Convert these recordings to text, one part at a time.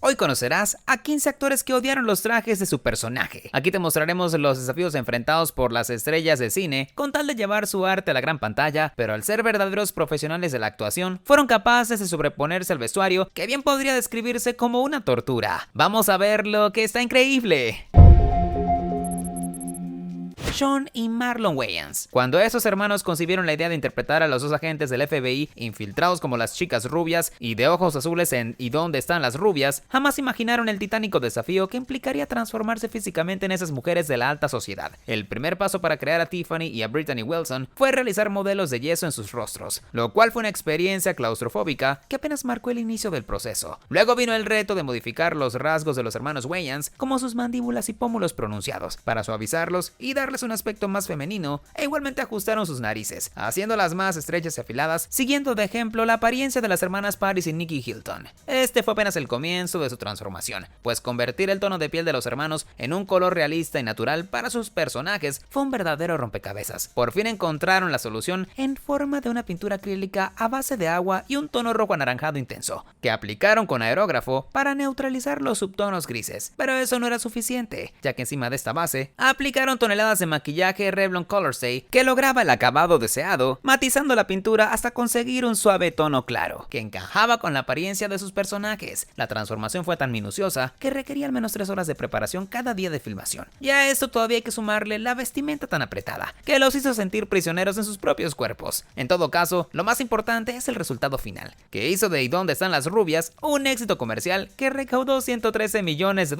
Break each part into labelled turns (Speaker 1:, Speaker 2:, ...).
Speaker 1: Hoy conocerás a 15 actores que odiaron los trajes de su personaje. Aquí te mostraremos los desafíos enfrentados por las estrellas de cine con tal de llevar su arte a la gran pantalla, pero al ser verdaderos profesionales de la actuación, fueron capaces de sobreponerse al vestuario que bien podría describirse como una tortura. Vamos a ver lo que está increíble. Sean y Marlon Wayans. Cuando esos hermanos concibieron la idea de interpretar a los dos agentes del FBI infiltrados como las chicas rubias y de ojos azules en ¿Y dónde están las rubias?, jamás imaginaron el titánico desafío que implicaría transformarse físicamente en esas mujeres de la alta sociedad. El primer paso para crear a Tiffany y a Brittany Wilson fue realizar modelos de yeso en sus rostros, lo cual fue una experiencia claustrofóbica que apenas marcó el inicio del proceso. Luego vino el reto de modificar los rasgos de los hermanos Wayans, como sus mandíbulas y pómulos pronunciados, para suavizarlos y darles un aspecto más femenino, e igualmente ajustaron sus narices, haciéndolas más estrechas y afiladas, siguiendo de ejemplo la apariencia de las hermanas Paris y Nikki Hilton. Este fue apenas el comienzo de su transformación, pues convertir el tono de piel de los hermanos en un color realista y natural para sus personajes fue un verdadero rompecabezas. Por fin encontraron la solución en forma de una pintura acrílica a base de agua y un tono rojo anaranjado intenso, que aplicaron con aerógrafo para neutralizar los subtonos grises. Pero eso no era suficiente, ya que encima de esta base aplicaron toneladas de maquillaje Revlon Color Stay que lograba el acabado deseado, matizando la pintura hasta conseguir un suave tono claro, que encajaba con la apariencia de sus personajes. La transformación fue tan minuciosa que requería al menos 3 horas de preparación cada día de filmación. Y a esto todavía hay que sumarle la vestimenta tan apretada, que los hizo sentir prisioneros en sus propios cuerpos. En todo caso, lo más importante es el resultado final, que hizo de ¿Y dónde están las rubias?, un éxito comercial que recaudó $113 millones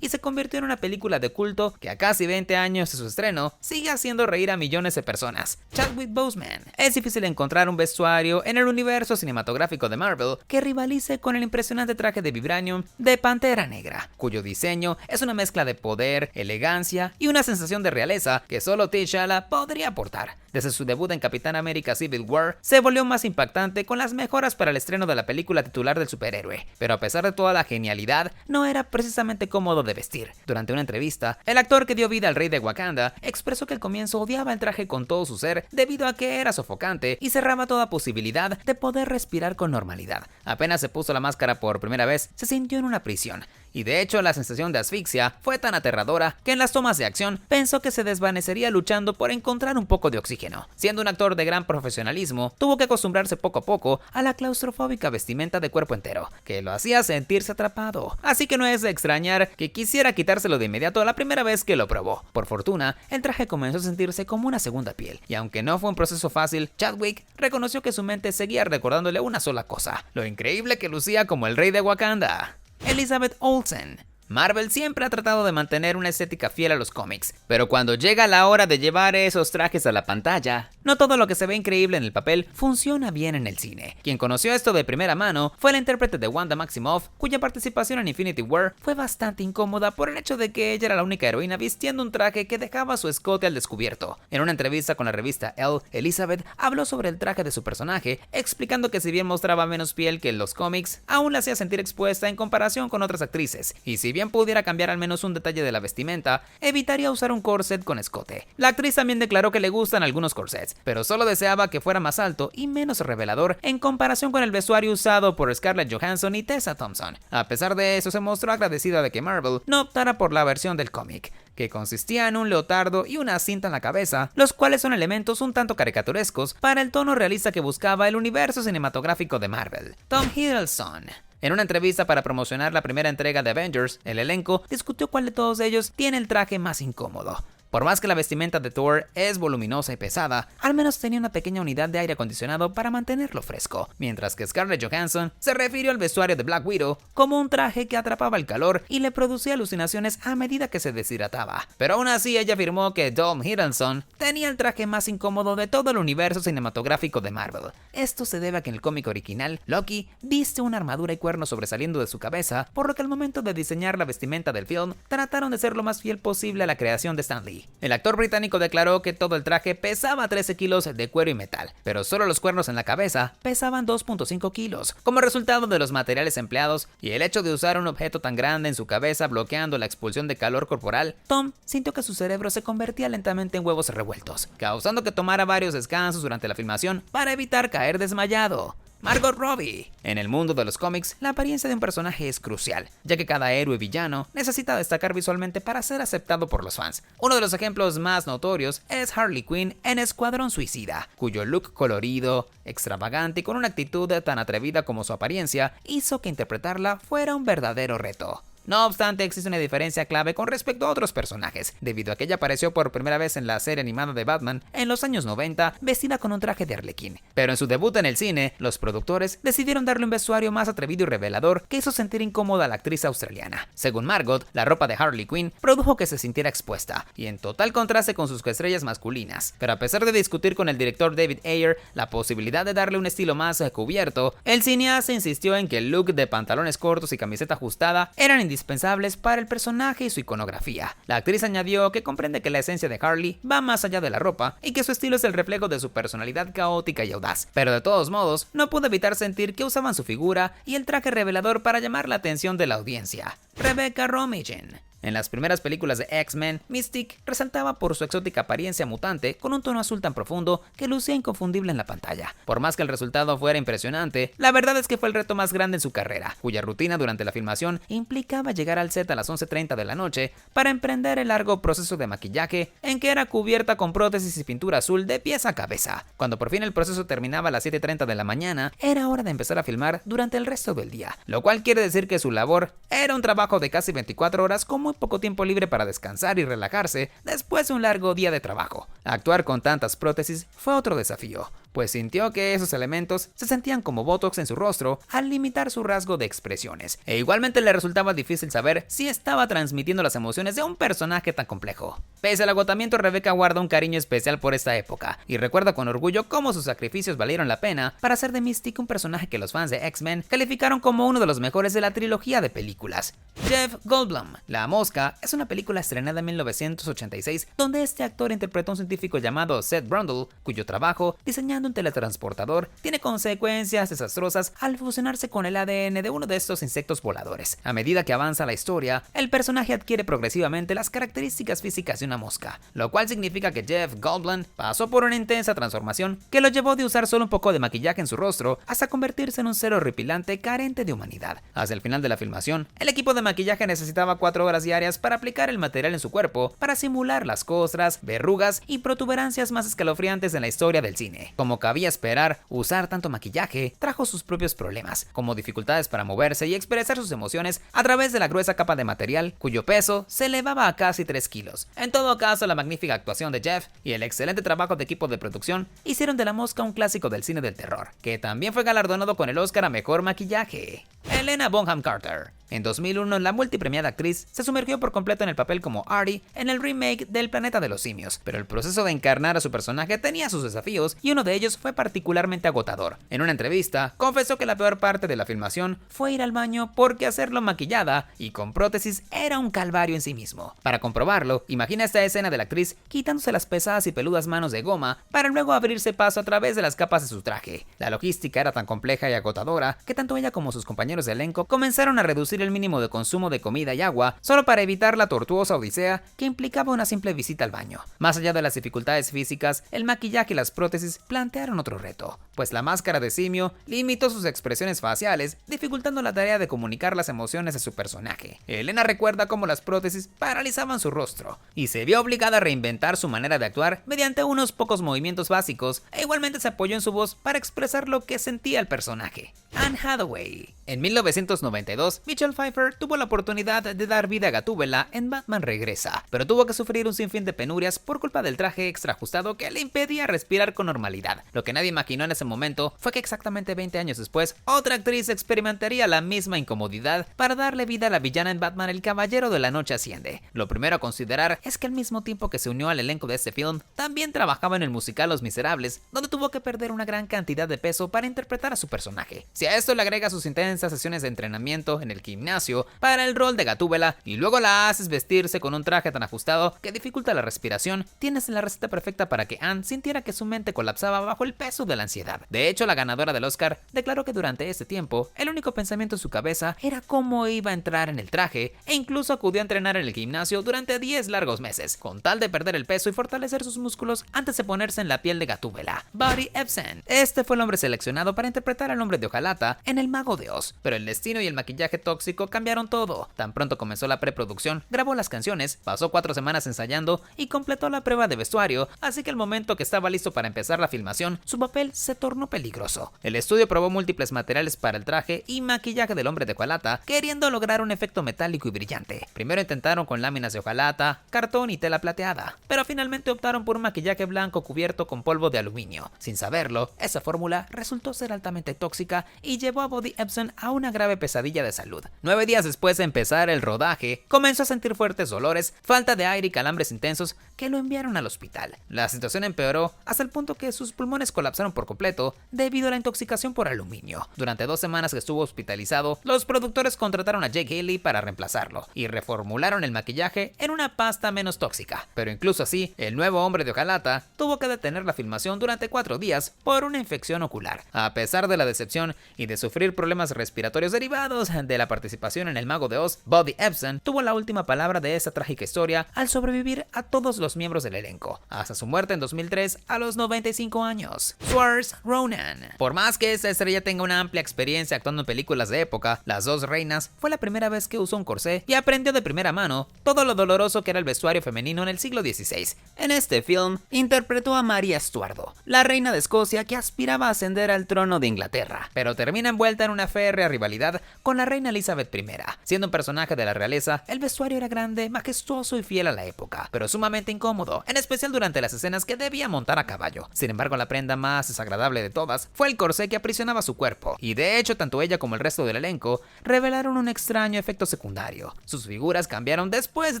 Speaker 1: y se convirtió en una película de culto que a casi 20 años de su estreno sigue haciendo reír a millones de personas. Chadwick Boseman. Es difícil encontrar un vestuario en el universo cinematográfico de Marvel que rivalice con el impresionante traje de vibranium de Pantera Negra, cuyo diseño es una mezcla de poder, elegancia y una sensación de realeza que solo T'Challa podría aportar. Desde su debut en Capitán América Civil War, se volvió más impactante con las mejoras para el estreno de la película titular del superhéroe, pero a pesar de toda la genialidad, no era precisamente cómodo de vestir. Durante una entrevista, el actor que dio vida al rey de Wakanda expresó que al comienzo odiaba el traje con todo su ser debido a que era sofocante y cerraba toda posibilidad de poder respirar con normalidad. Apenas se puso la máscara por primera vez, se sintió en una prisión. Y de hecho la sensación de asfixia fue tan aterradora que en las tomas de acción pensó que se desvanecería luchando por encontrar un poco de oxígeno. Siendo un actor de gran profesionalismo, tuvo que acostumbrarse poco a poco a la claustrofóbica vestimenta de cuerpo entero, que lo hacía sentirse atrapado. Así que no es de extrañar que quisiera quitárselo de inmediato la primera vez que lo probó. Por fortuna, el traje comenzó a sentirse como una segunda piel, y aunque no fue un proceso fácil, Chadwick reconoció que su mente seguía recordándole una sola cosa: lo increíble que lucía como el rey de Wakanda. Elizabeth Olsen. Marvel siempre ha tratado de mantener una estética fiel a los cómics, pero cuando llega la hora de llevar esos trajes a la pantalla, no todo lo que se ve increíble en el papel funciona bien en el cine. Quien conoció esto de primera mano fue la intérprete de Wanda Maximoff, cuya participación en Infinity War fue bastante incómoda por el hecho de que ella era la única heroína vistiendo un traje que dejaba su escote al descubierto. En una entrevista con la revista Elle, Elizabeth habló sobre el traje de su personaje, explicando que si bien mostraba menos piel que en los cómics, aún la hacía sentir expuesta en comparación con otras actrices, y si bien pudiera cambiar al menos un detalle de la vestimenta, evitaría usar un corset con escote. La actriz también declaró que le gustan algunos corsets, pero solo deseaba que fuera más alto y menos revelador en comparación con el vestuario usado por Scarlett Johansson y Tessa Thompson. A pesar de eso, se mostró agradecida de que Marvel no optara por la versión del cómic, que consistía en un leotardo y una cinta en la cabeza, los cuales son elementos un tanto caricaturescos para el tono realista que buscaba el universo cinematográfico de Marvel. Tom Hiddleston. En una entrevista para promocionar la primera entrega de Avengers, el elenco discutió cuál de todos ellos tiene el traje más incómodo. Por más que la vestimenta de Thor es voluminosa y pesada, al menos tenía una pequeña unidad de aire acondicionado para mantenerlo fresco, mientras que Scarlett Johansson se refirió al vestuario de Black Widow como un traje que atrapaba el calor y le producía alucinaciones a medida que se deshidrataba. Pero aún así ella afirmó que Tom Hiddleston tenía el traje más incómodo de todo el universo cinematográfico de Marvel. Esto se debe a que en el cómic original, Loki viste una armadura y cuernos sobresaliendo de su cabeza, por lo que al momento de diseñar la vestimenta del film, trataron de ser lo más fiel posible a la creación de Stan Lee. El actor británico declaró que todo el traje pesaba 13 kilos de cuero y metal, pero solo los cuernos en la cabeza pesaban 2.5 kilos. Como resultado de los materiales empleados y el hecho de usar un objeto tan grande en su cabeza bloqueando la expulsión de calor corporal, Tom sintió que su cerebro se convertía lentamente en huevos revueltos, causando que tomara varios descansos durante la filmación para evitar caer desmayado. Margot Robbie. En el mundo de los cómics, la apariencia de un personaje es crucial, ya que cada héroe villano necesita destacar visualmente para ser aceptado por los fans. Uno de los ejemplos más notorios es Harley Quinn en Escuadrón Suicida, cuyo look colorido, extravagante y con una actitud tan atrevida como su apariencia hizo que interpretarla fuera un verdadero reto. No obstante, existe una diferencia clave con respecto a otros personajes, debido a que ella apareció por primera vez en la serie animada de Batman en los años 90 vestida con un traje de Arlequín. Pero en su debut en el cine, los productores decidieron darle un vestuario más atrevido y revelador que hizo sentir incómoda a la actriz australiana. Según Margot, la ropa de Harley Quinn produjo que se sintiera expuesta, y en total contraste con sus coestrellas masculinas. Pero a pesar de discutir con el director David Ayer la posibilidad de darle un estilo más cubierto, el cineasta insistió en que el look de pantalones cortos y camiseta ajustada eran indispensables para el personaje y su iconografía. La actriz añadió que comprende que la esencia de Harley va más allá de la ropa y que su estilo es el reflejo de su personalidad caótica y audaz, pero de todos modos no pudo evitar sentir que usaban su figura y el traje revelador para llamar la atención de la audiencia. Rebecca Romijn. En las primeras películas de X-Men, Mystique resaltaba por su exótica apariencia mutante con un tono azul tan profundo que lucía inconfundible en la pantalla. Por más que el resultado fuera impresionante, la verdad es que fue el reto más grande en su carrera, cuya rutina durante la filmación implicaba llegar al set a las 11:30 de la noche para emprender el largo proceso de maquillaje en que era cubierta con prótesis y pintura azul de pies a cabeza. Cuando por fin el proceso terminaba a las 7:30 de la mañana, era hora de empezar a filmar durante el resto del día, lo cual quiere decir que su labor era un trabajo de casi 24 horas con muy poco tiempo libre para descansar y relajarse después de un largo día de trabajo. Actuar con tantas prótesis fue otro desafío, pues sintió que esos elementos se sentían como botox en su rostro al limitar su rasgo de expresiones, e igualmente le resultaba difícil saber si estaba transmitiendo las emociones de un personaje tan complejo. Pese al agotamiento, Rebecca guarda un cariño especial por esta época, y recuerda con orgullo cómo sus sacrificios valieron la pena para hacer de Mystique un personaje que los fans de X-Men calificaron como uno de los mejores de la trilogía de películas. Jeff Goldblum. La Mosca es una película estrenada en 1986, donde este actor interpretó a un científico llamado Seth Brundle, cuyo trabajo, diseñando un teletransportador, tiene consecuencias desastrosas al fusionarse con el ADN de uno de estos insectos voladores. A medida que avanza la historia, el personaje adquiere progresivamente las características físicas de una mosca, lo cual significa que Jeff Goldblum pasó por una intensa transformación que lo llevó de usar solo un poco de maquillaje en su rostro hasta convertirse en un ser horripilante carente de humanidad. Hacia el final de la filmación, el equipo de maquillaje necesitaba 4 horas diarias para aplicar el material en su cuerpo para simular las costras, verrugas y protuberancias más escalofriantes en la historia del cine. Como cabía esperar, usar tanto maquillaje trajo sus propios problemas, como dificultades para moverse y expresar sus emociones a través de la gruesa capa de material, cuyo peso se elevaba a casi 3 kilos. En todo caso, la magnífica actuación de Jeff y el excelente trabajo de equipo de producción hicieron de La Mosca un clásico del cine del terror, que también fue galardonado con el Oscar a Mejor Maquillaje. Helena Bonham Carter. En 2001, la multipremiada actriz se sumergió por completo en el papel como Artie en el remake del Planeta de los Simios, pero el proceso de encarnar a su personaje tenía sus desafíos y uno de ellos fue particularmente agotador. En una entrevista, confesó que la peor parte de la filmación fue ir al baño porque hacerlo maquillada y con prótesis era un calvario en sí mismo. Para comprobarlo, imagina esta escena de la actriz quitándose las pesadas y peludas manos de goma para luego abrirse paso a través de las capas de su traje. La logística era tan compleja y agotadora que tanto ella como sus compañeros de elenco comenzaron a reducir el mínimo de consumo de comida y agua solo para evitar la tortuosa odisea que implicaba una simple visita al baño. Más allá de las dificultades físicas, el maquillaje y las prótesis plantearon otro reto, pues la máscara de simio limitó sus expresiones faciales, dificultando la tarea de comunicar las emociones de su personaje. Helena recuerda cómo las prótesis paralizaban su rostro y se vio obligada a reinventar su manera de actuar mediante unos pocos movimientos básicos, e igualmente se apoyó en su voz para expresar lo que sentía el personaje. Anne Hathaway. En 1992, Michelle Pfeiffer tuvo la oportunidad de dar vida a Gatúbela en Batman Regresa, pero tuvo que sufrir un sinfín de penurias por culpa del traje extra ajustado que le impedía respirar con normalidad. Lo que nadie imaginó en ese momento fue que exactamente 20 años después, otra actriz experimentaría la misma incomodidad para darle vida a la villana en Batman El Caballero de la Noche Asciende. Lo primero a considerar es que al mismo tiempo que se unió al elenco de este film, también trabajaba en el musical Los Miserables, donde tuvo que perder una gran cantidad de peso para interpretar a su personaje. Si a esto le agrega sus intensas sesiones de entrenamiento en el que gimnasio para el rol de Gatúbela y luego la haces vestirse con un traje tan ajustado que dificulta la respiración, tienes la receta perfecta para que Anne sintiera que su mente colapsaba bajo el peso de la ansiedad. De hecho, la ganadora del Oscar declaró que durante ese tiempo, el único pensamiento en su cabeza era cómo iba a entrar en el traje e incluso acudió a entrenar en el gimnasio durante 10 largos meses, con tal de perder el peso y fortalecer sus músculos antes de ponerse en la piel de Gatúbela. Buddy Ebsen. Este fue el hombre seleccionado para interpretar al hombre de hojalata en El Mago de Oz, pero el destino y el maquillaje tóxico cambiaron todo. Tan pronto comenzó la preproducción, grabó las canciones, pasó 4 semanas ensayando y completó la prueba de vestuario, así que al momento que estaba listo para empezar la filmación, su papel se tornó peligroso. El estudio probó múltiples materiales para el traje y maquillaje del hombre de hojalata, queriendo lograr un efecto metálico y brillante. Primero intentaron con láminas de hojalata, cartón y tela plateada, pero finalmente optaron por un maquillaje blanco cubierto con polvo de aluminio. Sin saberlo, esa fórmula resultó ser altamente tóxica y llevó a Buddy Ebsen a una grave pesadilla de salud. 9 días después de empezar el rodaje, comenzó a sentir fuertes dolores, falta de aire y calambres intensos que lo enviaron al hospital. La situación empeoró hasta el punto que sus pulmones colapsaron por completo debido a la intoxicación por aluminio. Durante 2 semanas que estuvo hospitalizado, los productores contrataron a Jake Haley para reemplazarlo y reformularon el maquillaje en una pasta menos tóxica. Pero incluso así, el nuevo hombre de hojalata tuvo que detener la filmación durante 4 días por una infección ocular. A pesar de la decepción y de sufrir problemas respiratorios derivados de la participación en El Mago de Oz, Buddy Ebsen tuvo la última palabra de esta trágica historia al sobrevivir a todos los miembros del elenco, hasta su muerte en 2003 a los 95 años. Saoirse Ronan. Por más que esta estrella tenga una amplia experiencia actuando en películas de época, Las Dos Reinas fue la primera vez que usó un corsé y aprendió de primera mano todo lo doloroso que era el vestuario femenino en el siglo XVI. En este film, interpretó a María Estuardo, la reina de Escocia que aspiraba a ascender al trono de Inglaterra, pero termina envuelta en una férrea rivalidad con la reina Elizabeth I. Siendo un personaje de la realeza, el vestuario era grande, majestuoso y fiel a la época, pero sumamente incómodo, en especial durante las escenas que debía montar a caballo. Sin embargo, la prenda más desagradable de todas fue el corsé que aprisionaba su cuerpo, y de hecho tanto ella como el resto del elenco revelaron un extraño efecto secundario. Sus figuras cambiaron después de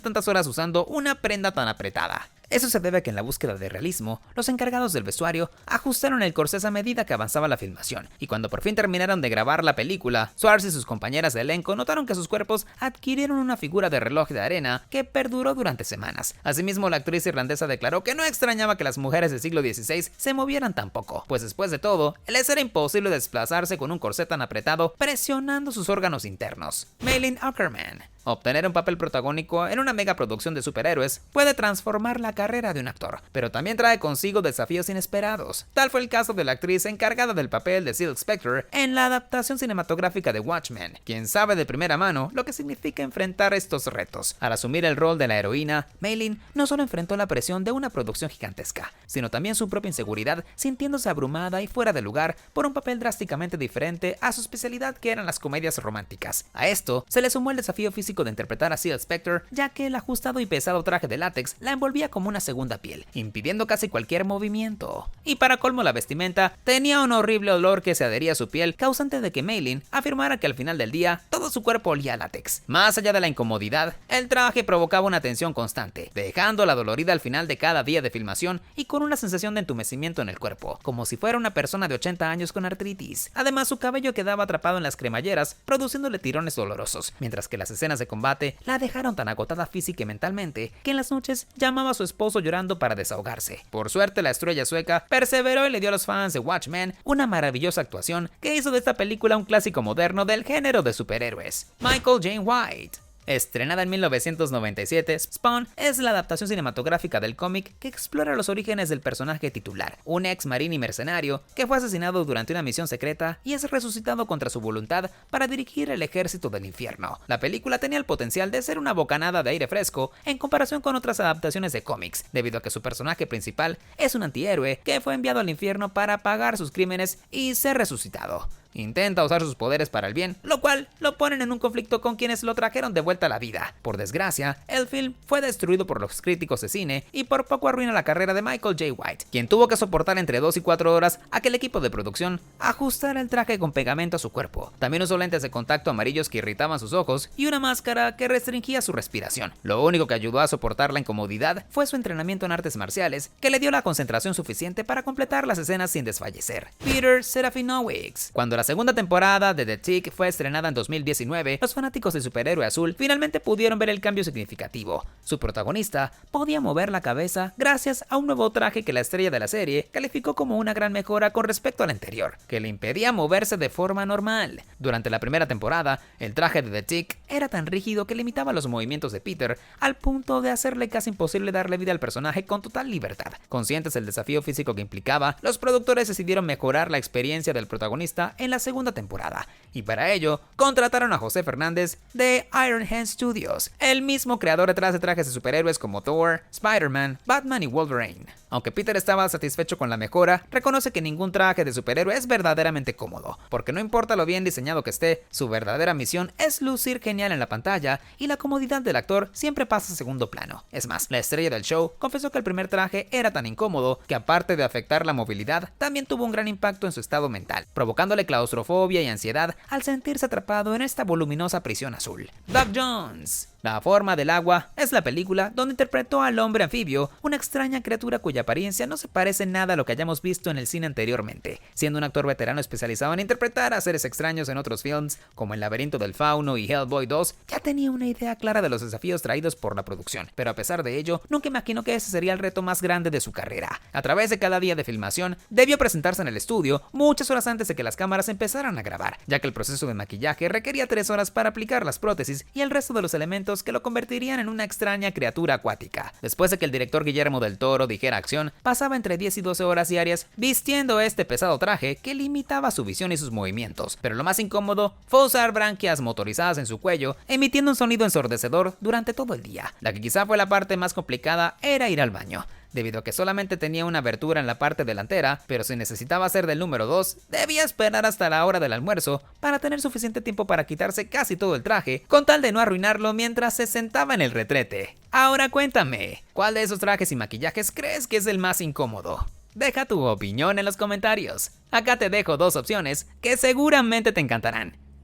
Speaker 1: tantas horas usando una prenda tan apretada. Eso se debe a que en la búsqueda de realismo, los encargados del vestuario ajustaron el corsé a medida que avanzaba la filmación, y cuando por fin terminaron de grabar la película, Saoirse y sus compañeras de elenco notaron que sus cuerpos adquirieron una figura de reloj de arena que perduró durante semanas. Asimismo, la actriz irlandesa declaró que no extrañaba que las mujeres del siglo XVI se movieran tan poco, pues después de todo, les era imposible desplazarse con un corsé tan apretado presionando sus órganos internos. Malin Akerman. Obtener un papel protagónico en una megaproducción de superhéroes puede transformar la carrera de un actor, pero también trae consigo desafíos inesperados. Tal fue el caso de la actriz encargada del papel de Silk Spectre en la adaptación cinematográfica de Watchmen, quien sabe de primera mano lo que significa enfrentar estos retos. Al asumir el rol de la heroína, Malin no solo enfrentó la presión de una producción gigantesca, sino también su propia inseguridad, sintiéndose abrumada y fuera de lugar por un papel drásticamente diferente a su especialidad, que eran las comedias románticas. A esto se le sumó el desafío físico de interpretar a Silk Spectre, ya que el ajustado y pesado traje de látex la envolvía como una segunda piel, impidiendo casi cualquier movimiento. Y para colmo, la vestimenta tenía un horrible olor que se adhería a su piel, causante de que Malin afirmara que al final del día todo su cuerpo olía a látex. Más allá de la incomodidad, el traje provocaba una tensión constante, dejándola dolorida al final de cada día de filmación y con una sensación de entumecimiento en el cuerpo, como si fuera una persona de 80 años con artritis. Además, su cabello quedaba atrapado en las cremalleras, produciéndole tirones dolorosos, mientras que las escenas de combate la dejaron tan agotada física y mentalmente que en las noches llamaba a su esposo llorando para desahogarse. Por suerte, la estrella sueca perseveró y le dio a los fans de Watchmen una maravillosa actuación que hizo de esta película un clásico moderno del género de superhéroes. Michael Jane White. Estrenada en 1997, Spawn es la adaptación cinematográfica del cómic que explora los orígenes del personaje titular, un ex marín y mercenario que fue asesinado durante una misión secreta y es resucitado contra su voluntad para dirigir el ejército del infierno. La película tenía el potencial de ser una bocanada de aire fresco en comparación con otras adaptaciones de cómics, debido a que su personaje principal es un antihéroe que fue enviado al infierno para pagar sus crímenes y ser resucitado. Intenta usar sus poderes para el bien, lo cual lo ponen en un conflicto con quienes lo trajeron de vuelta a la vida. Por desgracia, el film fue destruido por los críticos de cine y por poco arruina la carrera de Michael J. White, quien tuvo que soportar entre 2 y 4 horas a que el equipo de producción ajustara el traje con pegamento a su cuerpo. También usó lentes de contacto amarillos que irritaban sus ojos y una máscara que restringía su respiración. Lo único que ayudó a soportar la incomodidad fue su entrenamiento en artes marciales, que le dio la concentración suficiente para completar las escenas sin desfallecer. Peter Serafinowicz. Cuando la la segunda temporada de The Tick fue estrenada en 2019, los fanáticos del superhéroe azul finalmente pudieron ver el cambio significativo. Su protagonista podía mover la cabeza gracias a un nuevo traje que la estrella de la serie calificó como una gran mejora con respecto al anterior, que le impedía moverse de forma normal. Durante la primera temporada, el traje de The Tick era tan rígido que limitaba los movimientos de Peter al punto de hacerle casi imposible darle vida al personaje con total libertad. Conscientes del desafío físico que implicaba, los productores decidieron mejorar la experiencia del protagonista en la segunda temporada, y para ello contrataron a José Fernández de Iron Hand Studios, el mismo creador detrás de trajes de superhéroes como Thor, Spider-Man, Batman y Wolverine. Aunque Peter estaba satisfecho con la mejora, reconoce que ningún traje de superhéroe es verdaderamente cómodo, porque no importa lo bien diseñado que esté, su verdadera misión es lucir genial en la pantalla y la comodidad del actor siempre pasa a segundo plano. Es más, la estrella del show confesó que el primer traje era tan incómodo que aparte de afectar la movilidad, también tuvo un gran impacto en su estado mental, provocándole claustrofobia y ansiedad al sentirse atrapado en esta voluminosa prisión azul. Doc Jones. La forma del agua es la película donde interpretó al hombre anfibio, una extraña criatura cuya apariencia no se parece nada a lo que hayamos visto en el cine anteriormente. Siendo un actor veterano especializado en interpretar a seres extraños en otros films, como El laberinto del fauno y Hellboy 2, ya tenía una idea clara de los desafíos traídos por la producción, pero a pesar de ello, nunca imaginó que ese sería el reto más grande de su carrera. A través de cada día de filmación, debió presentarse en el estudio muchas horas antes de que las cámaras empezaran a grabar, ya que el proceso de maquillaje requería 3 horas para aplicar las prótesis y el resto de los elementos que lo convertirían en una extraña criatura acuática. Después de que el director Guillermo del Toro dijera acción, pasaba entre 10 y 12 horas diarias vistiendo este pesado traje que limitaba su visión y sus movimientos, pero lo más incómodo fue usar branquias motorizadas en su cuello, emitiendo un sonido ensordecedor durante todo el día. La que quizá fue la parte más complicada era ir al baño, debido a que solamente tenía una abertura en la parte delantera, pero si necesitaba ser del número 2, debía esperar hasta la hora del almuerzo para tener suficiente tiempo para quitarse casi todo el traje, con tal de no arruinarlo mientras se sentaba en el retrete. Ahora cuéntame, ¿cuál de esos trajes y maquillajes crees que es el más incómodo? Deja tu opinión en los comentarios. Acá te dejo 2 opciones que seguramente te encantarán.